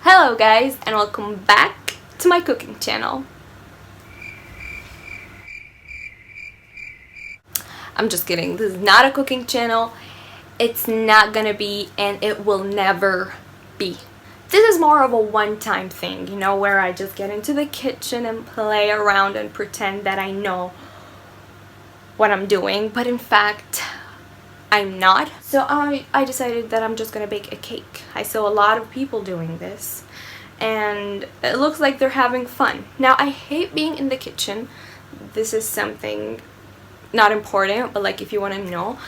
Hello guys, and welcome back to my cooking channel. I'm just kidding, this is not a cooking channel. It's not gonna be, and it will never be. This is more of a one-time thing, you know, where I just get into the kitchen and play around and pretend that I know what I'm doing, but in fact I'm not. So I decided that I'm just gonna bake a cake. I saw a lot of people doing this and it looks like they're having fun. Now, I hate being in the kitchen. This is something not important, but like if you want to know,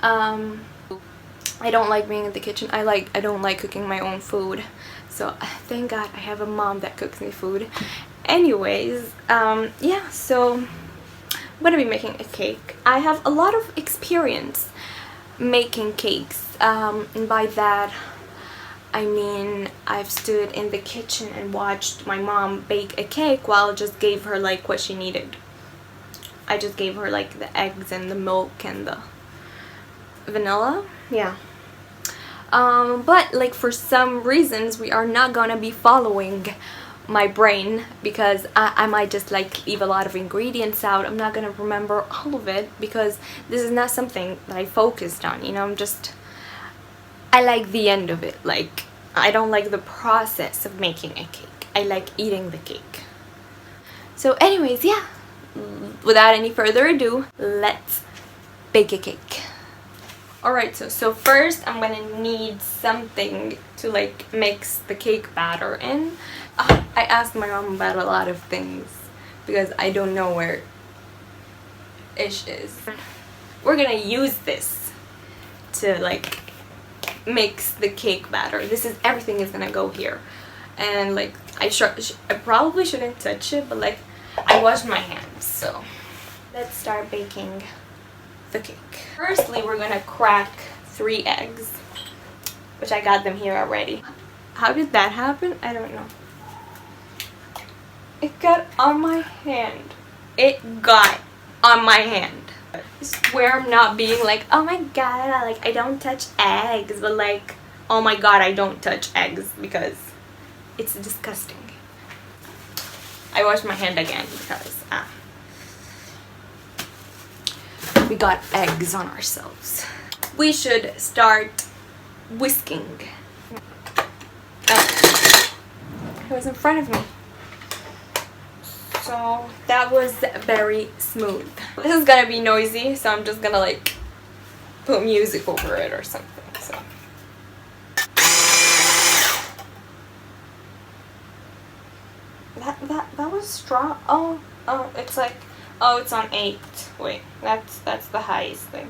I don't like being in the kitchen. I don't like cooking my own food. So thank God I have a mom that cooks me food. Anyways, yeah, so I'm gonna be making a cake. I have a lot of experience making cakes, and by that I mean I've stood in the kitchen and watched my mom bake a cake while I just gave her like what she needed. I just gave her like the eggs and the milk and the vanilla, yeah. But like for some reasons we are not gonna be following my brain, because I might just like leave a lot of ingredients out. I'm not gonna remember all of it because this is not something that I focused on, you know. I like the end of it. Like, I don't like the process of making a cake. I like eating the cake. So anyways, yeah, without any further ado, let's bake a cake. Alright, so first I'm gonna need something to like mix the cake batter in. I asked my mom about a lot of things because I don't know where ish is. We're gonna use this to like mix the cake batter. Everything is gonna go here, and like I probably shouldn't touch it, but like I washed my hands. So let's start baking the cake. Firstly, we're gonna crack 3 eggs, which I got them here already. How did that happen? I don't know. It got on my hand. It got on my hand. I swear I'm not being like, oh my god, I don't touch eggs, but like, oh my god, I don't touch eggs because it's disgusting. I washed my hand again because we got eggs on ourselves. We should start whisking. Oh, it was in front of me. So that was very smooth. This is gonna be noisy, so I'm just gonna like put music over it or something. So that was strong. Oh, it's like, oh, it's on 8. Wait, that's the highest thing.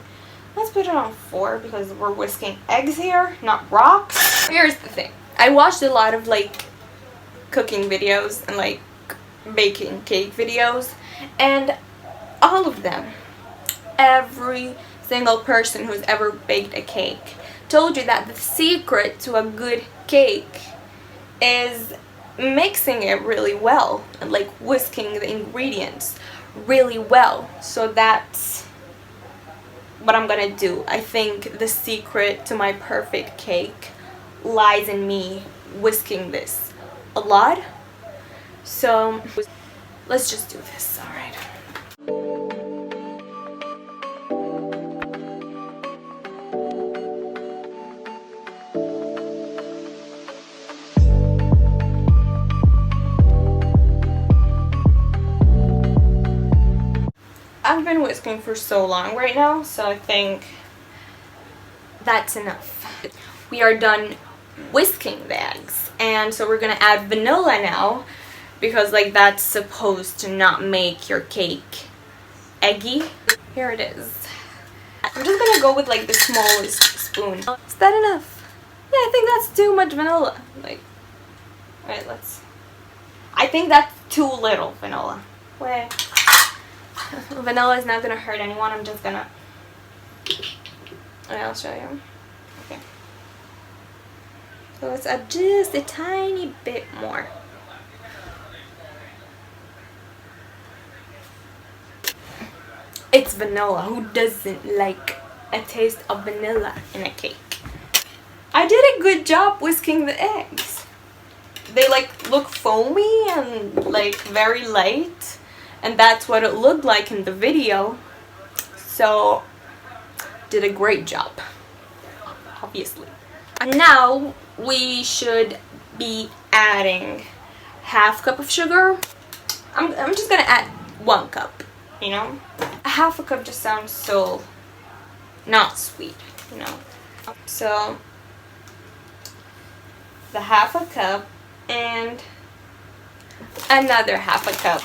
Let's put it on 4 because we're whisking eggs here, not rocks. Here's the thing. I watched a lot of like cooking videos and like baking cake videos, and all of them, every single person who's ever baked a cake told you that the secret to a good cake is mixing it really well and like whisking the ingredients really well. So that's what I'm gonna do. I think the secret to my perfect cake lies in me whisking this a lot. So let's just do this. All right. I've been whisking for so long right now, so I think that's enough. We are done whisking the eggs, and so we're gonna add vanilla now, because like that's supposed to not make your cake eggy. Here it is. I'm just gonna go with like the smallest spoon. Is that enough? Yeah, I think that's too much vanilla. Like, wait, I think that's too little vanilla. Wait. Vanilla is not gonna hurt anyone. I'm just gonna. I'll show you. Okay. So let's add just a tiny bit more. It's vanilla. Who doesn't like a taste of vanilla in a cake? I did a good job whisking the eggs. They like look foamy and like very light, and that's what it looked like in the video. So did a great job, obviously. And now we should be adding half cup of sugar. I'm just gonna add 1 cup, you know. A half a cup just sounds so not sweet, you know. So the half a cup and another half a cup.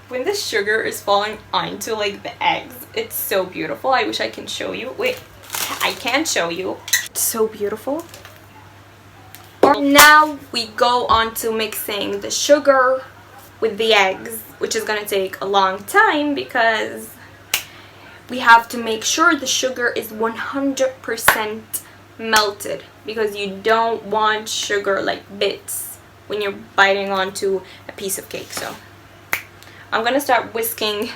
When the sugar is falling onto like the eggs, it's so beautiful. I wish I can show you. Wait, I can't show you. It's so beautiful. Now we go on to mixing the sugar with the eggs, which is gonna take a long time because we have to make sure the sugar is 100% melted, because you don't want sugar like bits when you're biting onto a piece of cake. So I'm gonna start whisking.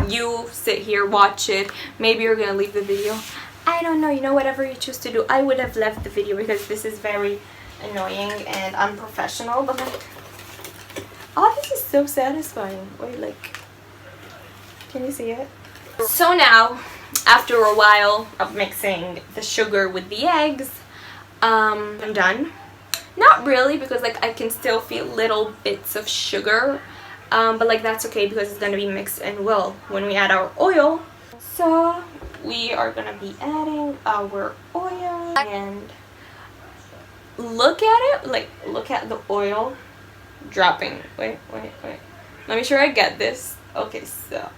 You sit here, watch it. Maybe you're gonna leave the video. I don't know, you know, whatever you choose to do. I would have left the video because this is very annoying and unprofessional, but like, oh, this is so satisfying. Wait, like, can you see it? So now, after a while of mixing the sugar with the eggs, I'm done. Not really, because like I can still feel little bits of sugar, but like that's okay because it's gonna be mixed and well when we add our oil. So we are gonna be adding our oil and look at it, like look at the oil dropping. Wait. Let me sure I get this. Okay, so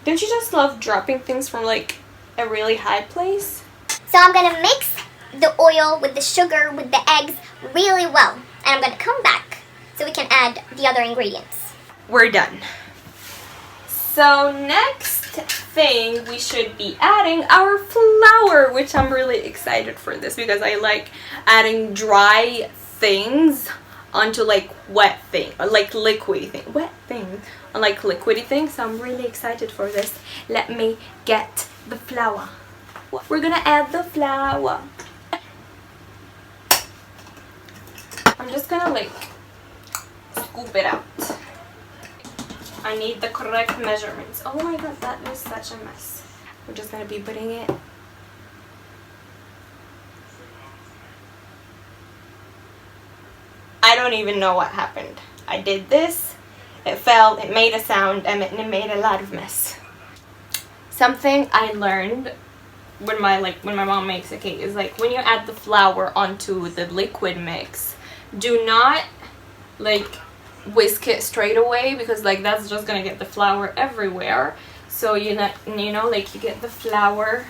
don't you just love dropping things from like a really high place? So I'm gonna mix the oil with the sugar with the eggs really well, and I'm gonna come back so we can add the other ingredients. We're done. So next thing we should be adding our flour, which I'm really excited for this because I like adding dry things onto like wet thing, or like liquidy thing, wet thing on like liquidy things. So I'm really excited for this. Let me get the flour. We're gonna add the flour. I'm just gonna like scoop it out. I need the correct measurements. Oh my god, that is such a mess. We're just gonna be putting it. I don't even know what happened. I did this, it fell, it made a sound, and it made a lot of mess. Something I learned when my mom makes a cake is like when you add the flour onto the liquid mix, do not like whisk it straight away, because like that's just gonna get the flour everywhere. So you know like you get the flour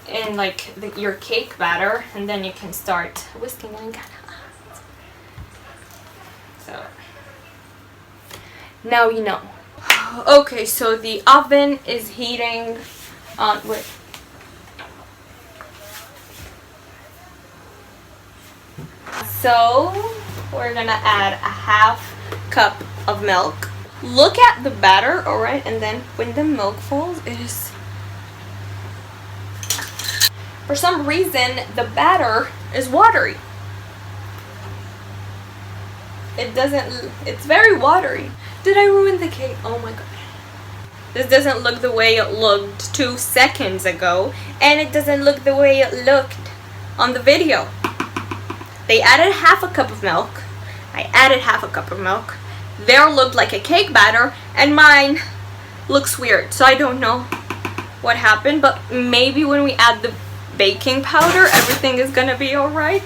in like your cake batter, and then you can start whisking it and so now you know. Okay, so the oven is heating on so we're gonna add a half cup of milk. Look at the batter, alright, and then when the milk falls, it is, for some reason the batter is watery. It's very watery. Did I ruin the cake? Oh my god. This doesn't look the way it looked 2 seconds ago, and it doesn't look the way it looked on the video. They added half a cup of milk. I added half a cup of milk. Theirs looked like a cake batter, and mine looks weird. So I don't know what happened, but maybe when we add the baking powder, everything is gonna be alright.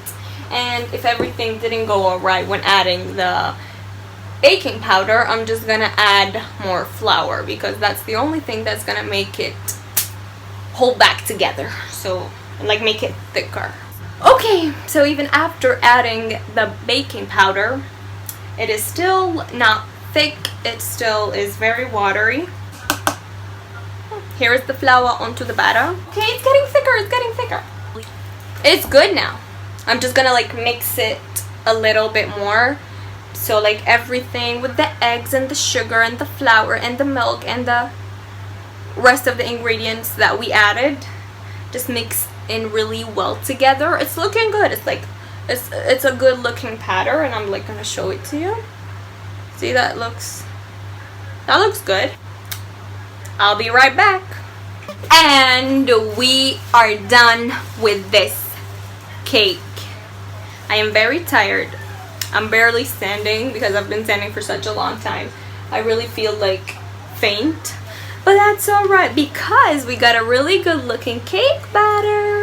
And if everything didn't go alright when adding the baking powder, I'm just gonna add more flour, because that's the only thing that's gonna make it hold back together. So, like, make it thicker. Okay, so even after adding the baking powder, it is still not thick. It still is very watery. Here is the flour onto the batter. Okay, it's getting thicker, it's getting thicker. It's good now. I'm just gonna like mix it a little bit more So like everything with the eggs and the sugar and the flour and the milk and the rest of the ingredients that we added just mix in really well together. It's looking good. It's like it's a good looking pattern, and I'm like gonna show it to you. See, that looks good. I'll be right back. And we are done with this cake. I am very tired. I'm barely standing because I've been standing for such a long time. I really feel like faint, but that's alright because we got a really good looking cake batter.